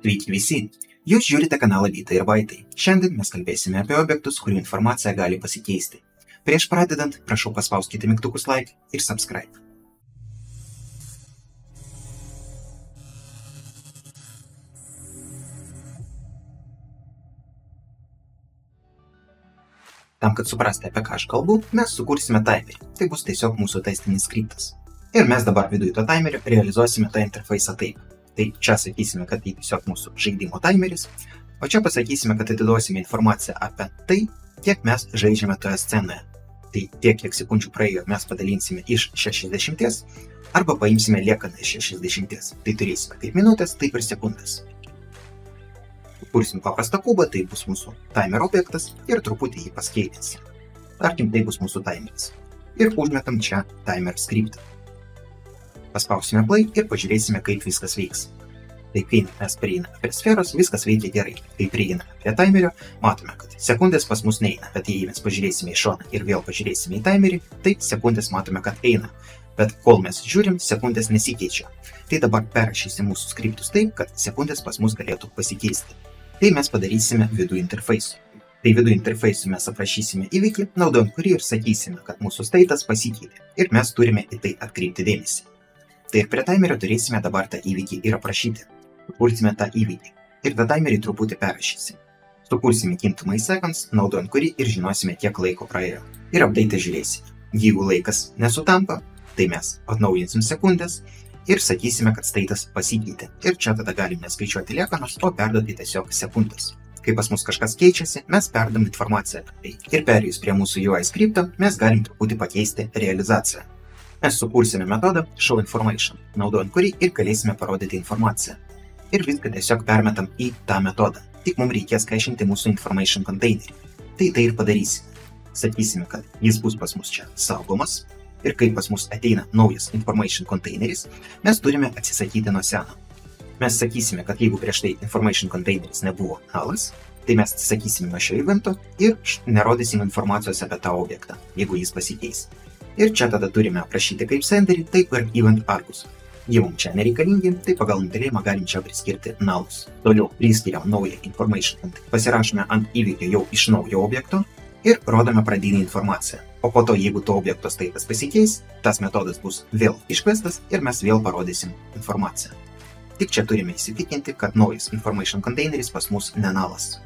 Sveiki visi! Jūs žiūrite kanalą Vytai ir Vaitai. Šiandien mes kalbėsime apie objektus, kurių informacija gali pasikeisti. Prieš pradedant, prašau paspauskite mygtukus like ir subscribe. Tam, kad suprasti, apie ką aš kalbu, mes sukursime timerį. Tai bus tiesiog mūsų testinis skriptas. Ir mes dabar viduje to timerio realizuosime tą interfeisą taip. Tai čia sakysime, kad tai tiesiog mūsų žaidimo timeris, o čia pasakysime, kad atiduosime informaciją apie tai, kiek mes žaidžiame toje scenoje. Tai tiek, kiek sekundžių praėjo, mes padalinsime iš 60 arba paimsime liekaną iš 60. Tai turėsime kaip minutės, taip ir sekundės. Kursim paprastą kubą, tai bus mūsų timer objektas ir truputį jį paskeitinsim. Tarkim, tai bus mūsų timeris. Ir užmetam čia timer skriptą. Paspausime play ir pažiūrėsime, kaip viskas veiks. Tai kai mes prieiname prie sferos, viskas veikia gerai. Kai prieiname prie timerio, matome, kad sekundės pas mus neina, bet jei mes pažiūrėsime į šoną ir vėl pažiūrėsime į timerį, tai sekundės matome, kad eina. Bet kol mes žiūrim, sekundės nesikeičia. Tai dabar perrašysim mūsų skriptus taip, kad sekundės pas mus galėtų pasikeisti. Tai mes padarysime vidų interfeisu. Tai vidų interfeisu mes aprašysime įvykį, naudojant kurį ir sakysime, kad mūsų statas pasikeitė. Ir mes turime į tai atkreipti dėmesį. Tai ir prie timerio turėsime dabar tą įvykį ir aprašyti. Sukursime tą įvykį. Ir tą timerį truputį perrašysim. Sukursime kintamai seconds, naudojant kurį ir žinosime, kiek laiko praėjo. Ir update žiūrėsime. Jeigu laikas nesutampa, tai mes atnaujinsim sekundės ir sakysime, kad statas pasikeitė. Ir čia tada galime skaičiuoti liekanas, o perduoti tiesiog sekundės. Kai pas mus kažkas keičiasi, mes perdam informaciją apie tai. Ir perėjus prie mūsų UI skripto, mes galim truputį pakeisti realizaciją. Mes sukursime metodą showInformation, naudojant kurį ir galėsime parodyti informaciją. Ir viską tiesiog permetam į tą metodą. Tik mums reikės kaišinti mūsų information containerį. Tai ir padarysime. Sakysime, kad jis bus pas mus čia saugomas. Ir kai pas mus ateina naujas information containeris, mes turime atsisakyti nuo seno. Mes sakysime, kad jeigu prieš tai information containeris nebuvo nulas, tai mes atsisakysime nuo šio evento ir nerodysim informacijos apie tą objektą, jeigu jis pasikeis. Ir čia tada turime aprašyti kaip senderį, taip ir event argus. Jie mums čia nereikalingi, tai pagal nutarėjimą galim čia priskirti nullus. Toliau priskiriam naują information, pasirašome ant įvykio jau iš naujo objekto ir rodome pradinę informaciją. O po to, jeigu to objekto statas pasikeis, tas metodas bus vėl iškvestas ir mes vėl parodysim informaciją. Tik čia turime įsitikinti, kad naujas information containeris pas mus ne nullas.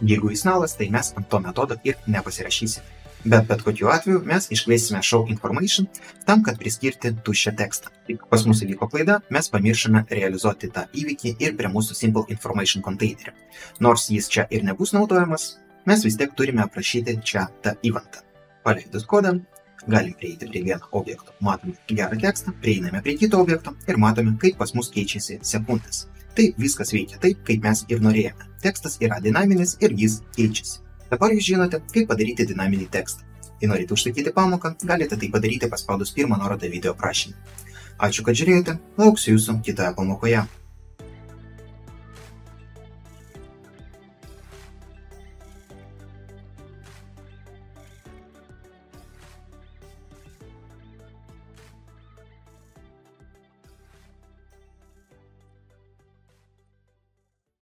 Jeigu jis nullas, tai mes ant to metodo ir nepasirašysime. Bet kokiu atveju mes iškviesime showInformation tam, kad priskirti tuščią tekstą. Tik pas mūsų įvyko klaida, mes pamiršome realizuoti tą įvykį ir prie mūsų simple information containerio. Nors jis čia ir nebus naudojamas, mes vis tiek turime aprašyti čia tą eventą. Paleidus kodą, galim prieiti prie vieno objekto, matome gerą tekstą, prieiname prie kito objekto ir matome, kaip pas mus keičiasi sekundės. Tai viskas veikia taip, kaip mes ir norėjome. Tekstas yra dinaminis ir jis keičiasi. Dabar jūs žinote, kaip padaryti dinaminį tekstą. Jei norite užsakyti pamoką, galite tai padaryti paspaudus pirmą nuorodą video aprašymą. Ačiū, kad žiūrėjote, lauksiu jūsų kitoje pamokoje.